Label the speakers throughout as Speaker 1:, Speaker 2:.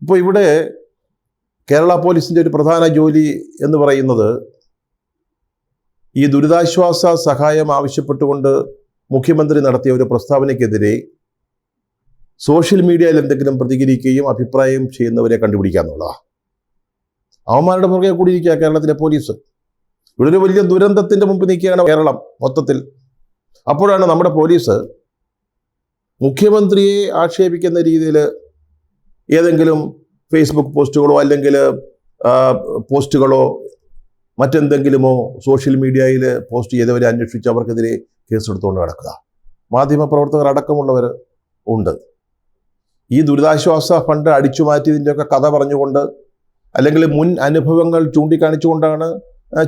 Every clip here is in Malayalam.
Speaker 1: ഇപ്പോൾ ഇവിടെ കേരള പോലീസിൻ്റെ ഒരു പ്രധാന ജോലി എന്ന് പറയുന്നത് ഈ ദുരിതാശ്വാസ സഹായം ആവശ്യപ്പെട്ടുകൊണ്ട് മുഖ്യമന്ത്രി നടത്തിയ ഒരു പ്രസ്താവനയ്ക്കെതിരെ സോഷ്യൽ മീഡിയയിൽ എന്തെങ്കിലും പ്രതികരിക്കുകയും അഭിപ്രായം ചെയ്യുന്നവരെ കണ്ടുപിടിക്കുക എന്നുള്ളതാണ്. അവന്മാരുടെ പുറകെ കൂടിയിരിക്കുക കേരളത്തിലെ പോലീസ്. ഇവിടെ ഒരു വലിയ ദുരന്തത്തിൻ്റെ മുമ്പ് നിൽക്കുകയാണ് കേരളം മൊത്തത്തിൽ. അപ്പോഴാണ് നമ്മുടെ പോലീസ് മുഖ്യമന്ത്രിയെ ആക്ഷേപിക്കുന്ന രീതിയിൽ ഏതെങ്കിലും ഫേസ്ബുക്ക് പോസ്റ്റുകളോ അല്ലെങ്കിൽ പോസ്റ്റുകളോ മറ്റെന്തെങ്കിലുമോ സോഷ്യൽ മീഡിയയിൽ പോസ്റ്റ് ചെയ്തവരെ അന്വേഷിച്ച് അവർക്കെതിരെ കേസെടുത്തുകൊണ്ട് നടക്കുക. മാധ്യമപ്രവർത്തകർ അടക്കമുള്ളവർ ഉണ്ട്. ഈ ദുരിതാശ്വാസ ഫണ്ട് അടിച്ചു മാറ്റിയതിൻ്റെയൊക്കെ കഥ പറഞ്ഞുകൊണ്ട് അല്ലെങ്കിൽ മുൻ അനുഭവങ്ങൾ ചൂണ്ടിക്കാണിച്ചുകൊണ്ടാണ്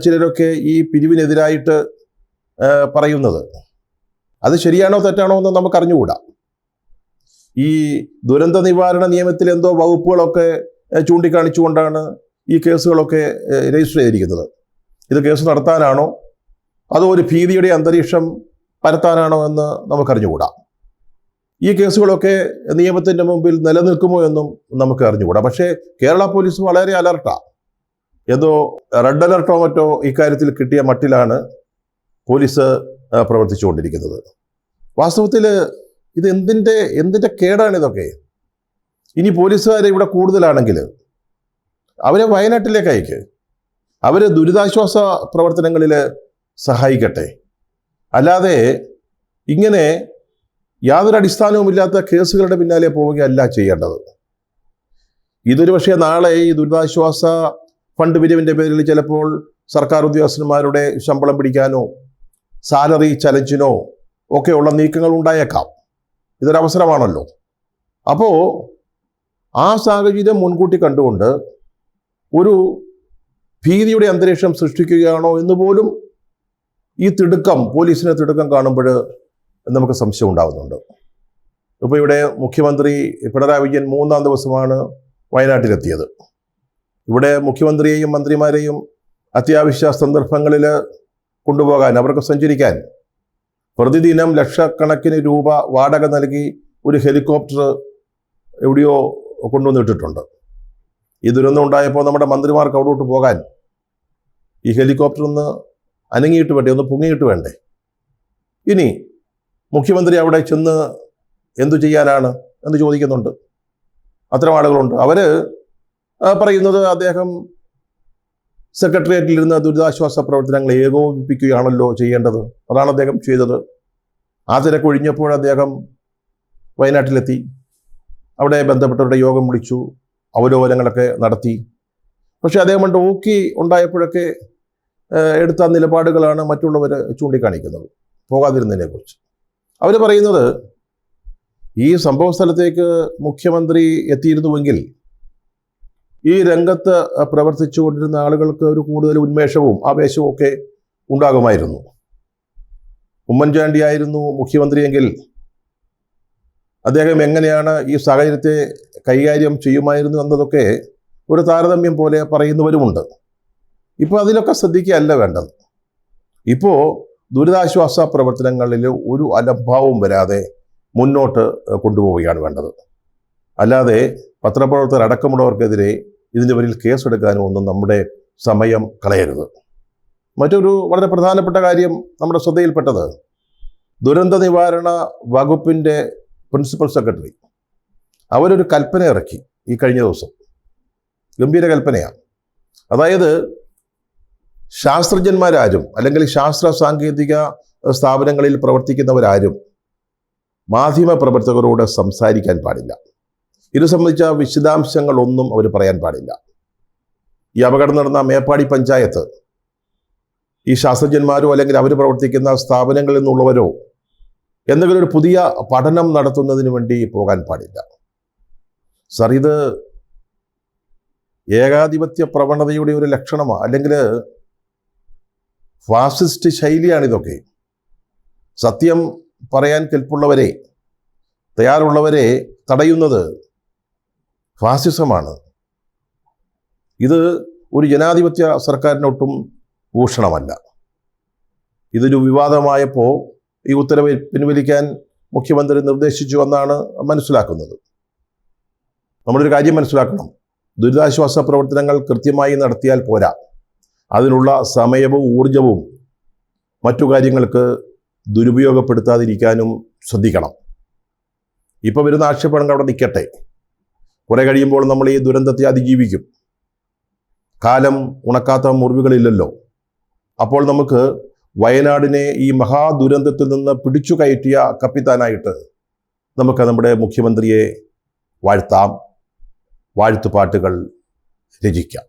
Speaker 1: ചിലരൊക്കെ ഈ പിരിവിനെതിരായിട്ട് പറയുന്നത്. അത് ശരിയാണോ തെറ്റാണോ എന്ന് നമുക്ക് അറിഞ്ഞുകൂടാ. ഈ ദുരന്ത നിവാരണ നിയമത്തിൽ എന്തോ വകുപ്പുകളൊക്കെ ചൂണ്ടിക്കാണിച്ചുകൊണ്ടാണ് ഈ കേസുകളൊക്കെ രജിസ്റ്റർ ചെയ്തിരിക്കുന്നത്. ഇത് കേസ് നടത്താനാണോ അതോ ഒരു ഭീതിയുടെ അന്തരീക്ഷം പരത്താനാണോ എന്ന് നമുക്കറിഞ്ഞുകൂടാ. ഈ കേസുകളൊക്കെ നിയമത്തിൻ്റെ മുമ്പിൽ നിലനിൽക്കുമോ എന്നും നമുക്ക് അറിഞ്ഞുകൂടാ. പക്ഷേ കേരള പോലീസ് വളരെ അലർട്ടാണ്. ഏതോ റെഡ് അലർട്ടോ മറ്റോ ഇക്കാര്യത്തിൽ കിട്ടിയ മട്ടിലാണ് പോലീസ് പ്രവർത്തിച്ചുകൊണ്ടിരിക്കുന്നത്. വാസ്തവത്തിൽ ഇത് എന്തിൻ്റെ കേടാണിതൊക്കെ? ഇനി പോലീസുകാരെ ഇവിടെ കൂടുതലാണെങ്കിൽ അവരെ വയനാട്ടിലേക്ക് അയക്ക്, അവർ ദുരിതാശ്വാസ പ്രവർത്തനങ്ങളിൽ സഹായിക്കട്ടെ. അല്ലാതെ ഇങ്ങനെ യാതൊരു അടിസ്ഥാനവുമില്ലാത്ത കേസുകളുടെ പിന്നാലെ പോവുകയല്ല ചെയ്യേണ്ടത്. ഇതൊരു പക്ഷേ നാളെ ഈ ദുരിതാശ്വാസ ഫണ്ട് പിരിവിൻ്റെ പേരിൽ ചിലപ്പോൾ സർക്കാർ ഉദ്യോഗസ്ഥന്മാരുടെ ശമ്പളം പിടിക്കാനോ സാലറി ചലഞ്ചിനോ ഒക്കെയുള്ള നീക്കങ്ങൾ ഉണ്ടായേക്കാം. ഇതൊരവസരമാണല്ലോ. അപ്പോൾ ആ സാഹചര്യം മുൻകൂട്ടി കണ്ടുകൊണ്ട് ഒരു ഭീതിയുടെ അന്തരീക്ഷം സൃഷ്ടിക്കുകയാണോ എന്ന് പോലും ഈ പോലീസിൻ്റെ തിടുക്കം കാണുമ്പോൾ നമുക്ക് സംശയം ഉണ്ടാകുന്നുണ്ട്. ഇപ്പോൾ ഇവിടെ മുഖ്യമന്ത്രി പിണറായി വിജയൻ 3-ാം ദിവസമാണ് വയനാട്ടിലെത്തിയത്. ഇവിടെ മുഖ്യമന്ത്രിയെയും മന്ത്രിമാരെയും അത്യാവശ്യ സന്ദർഭങ്ങളിൽ കൊണ്ടുപോകാൻ, അവർക്ക് സഞ്ചരിക്കാൻ പ്രതിദിനം ലക്ഷക്കണക്കിന് രൂപ വാടക നൽകി ഒരു ഹെലികോപ്റ്റർ എവിടെയോ കൊണ്ടുവന്നിട്ടിട്ടുണ്ട്. ഈ ദുരന്തം ഉണ്ടായപ്പോൾ നമ്മുടെ മന്ത്രിമാർക്ക് അവിടോട്ട് പോകാൻ ഈ ഹെലികോപ്റ്റർ ഒന്ന് അനങ്ങിയിട്ട് വേണ്ടേ, ഒന്ന് പൊങ്ങിയിട്ട് വേണ്ടേ? ഇനി മുഖ്യമന്ത്രി അവിടെ ചെന്ന് എന്തു ചെയ്യാനാണ് എന്ന് ചോദിക്കുന്നുണ്ട്. അത്തരം ആളുകളുണ്ട്. അവർ പറയുന്നത് അദ്ദേഹം സെക്രട്ടേറിയറ്റിലിരുന്ന് ദുരിതാശ്വാസ പ്രവർത്തനങ്ങൾ ഏകോപിപ്പിക്കുകയാണല്ലോ ചെയ്യേണ്ടത്. അതാണ് അദ്ദേഹം ചെയ്തത്. ആ തിരക്കൊഴിഞ്ഞപ്പോൾ അദ്ദേഹം വയനാട്ടിലെത്തി. അവിടെ ബന്ധപ്പെട്ടവരുടെ യോഗം വിളിച്ചു, അവലോകനങ്ങളൊക്കെ നടത്തി. പക്ഷേ അദ്ദേഹം കൊണ്ട് ഉണ്ടായപ്പോഴൊക്കെ എടുത്ത നിലപാടുകളാണ് മറ്റുള്ളവർ ചൂണ്ടിക്കാണിക്കുന്നത് പോകാതിരുന്നതിനെക്കുറിച്ച്. അവർ പറയുന്നത് ഈ സംഭവ സ്ഥലത്തേക്ക് മുഖ്യമന്ത്രി എത്തിയിരുന്നുവെങ്കിൽ ഈ രംഗത്ത് പ്രവർത്തിച്ചു കൊണ്ടിരുന്ന ആളുകൾക്ക് ഒരു കൂടുതൽ ഉന്മേഷവും ആവേശവും ഒക്കെ ഉണ്ടാകുമായിരുന്നു. ഉമ്മൻചാണ്ടിയായിരുന്നു മുഖ്യമന്ത്രിയെങ്കിൽ അദ്ദേഹം എങ്ങനെയാണ് ഈ സാഹചര്യത്തെ കൈകാര്യം ചെയ്യുമായിരുന്നു എന്നതൊക്കെ ഒരു താരതമ്യം പോലെ പറയുന്നവരുമുണ്ട്. ഇപ്പോൾ അതിലൊക്കെ ശ്രദ്ധിക്കുകയല്ല വേണ്ടത്. ഇപ്പോൾ ദുരിതാശ്വാസ പ്രവർത്തനങ്ങളിൽ ഒരു അലംഭാവവും വരാതെ മുന്നോട്ട് കൊണ്ടുപോവുകയാണ് വേണ്ടത്. അല്ലാതെ പത്രപ്രവർത്തകർ അടക്കമുള്ളവർക്കെതിരെ ഇതിൻ്റെ പേരിൽ കേസെടുക്കാനും ഒന്നും നമ്മുടെ സമയം കളയരുത്. മറ്റൊരു വളരെ പ്രധാനപ്പെട്ട കാര്യം നമ്മുടെ ശ്രദ്ധയിൽപ്പെട്ടത്, ദുരന്ത നിവാരണ വകുപ്പിൻ്റെ പ്രിൻസിപ്പൽ സെക്രട്ടറി അവരൊരു കൽപ്പന ഇറക്കി ഈ കഴിഞ്ഞ ദിവസം. ഗംഭീര കൽപ്പനയാണ്. അതായത് ശാസ്ത്രജ്ഞന്മാരാരും അല്ലെങ്കിൽ ശാസ്ത്ര സാങ്കേതിക സ്ഥാപനങ്ങളിൽ പ്രവർത്തിക്കുന്നവരാരും മാധ്യമ പ്രവർത്തകരോട് സംസാരിക്കാൻ പാടില്ല. ഇത് സംബന്ധിച്ച വിശദാംശങ്ങളൊന്നും അവർ പറയാൻ പാടില്ല. ഈ അപകടം നടന്ന മേപ്പാടി പഞ്ചായത്ത് ഈ ശാസ്ത്രജ്ഞന്മാരോ അല്ലെങ്കിൽ അവർ പ്രവർത്തിക്കുന്ന സ്ഥാപനങ്ങളിൽ നിന്നുള്ളവരോ എന്തെങ്കിലും ഒരു പുതിയ പഠനം നടത്തുന്നതിന് വേണ്ടി പോകാൻ പാടില്ല. സർ, ഇത് ഏകാധിപത്യ പ്രവണതയുടെ ഒരു ലക്ഷണമാണ്, അല്ലെങ്കിൽ ഫാസിസ്റ്റ് ശൈലിയാണിതൊക്കെ. സത്യം പറയാൻ കെൽപ്പുള്ളവരെ, തയ്യാറുള്ളവരെ തടയുന്നത് ഫാസിസമാണ്. ഇത് ഒരു ജനാധിപത്യ സർക്കാരിനൊട്ടും ഭൂഷണമല്ല. ഇതൊരു വിവാദമായപ്പോൾ ഈ ഉത്തരവ് പിൻവലിക്കാൻ മുഖ്യമന്ത്രി നിർദ്ദേശിച്ചു എന്നാണ് മനസ്സിലാക്കുന്നത്. നമ്മളൊരു കാര്യം മനസ്സിലാക്കണം. ദുരിതാശ്വാസ പ്രവർത്തനങ്ങൾ കൃത്യമായി നടത്തിയാൽ പോരാ. അതിനുള്ള സമയവും ഊർജവും മറ്റു കാര്യങ്ങൾക്ക് ദുരുപയോഗപ്പെടുത്താതിരിക്കാനും ശ്രദ്ധിക്കണം. ഇപ്പോൾ വരുന്ന ആക്ഷേപങ്ങൾ അവിടെ നിൽക്കട്ടെ. കുറെ കഴിയുമ്പോൾ നമ്മൾ ഈ ദുരന്തത്തെ അതിജീവിക്കും. കാലം ഉണക്കാത്ത മുറിവുകളില്ലല്ലോ. അപ്പോൾ നമുക്ക് വയനാടിനെ ഈ മഹാദുരന്തത്തിൽ നിന്ന് പിടിച്ചു കയറ്റിയ കപ്പിത്താനായിട്ട് നമുക്ക് നമ്മുടെ മുഖ്യമന്ത്രിയെ വാഴ്ത്താം, വാഴ്ത്തുപാട്ടുകൾ രചിക്കാം.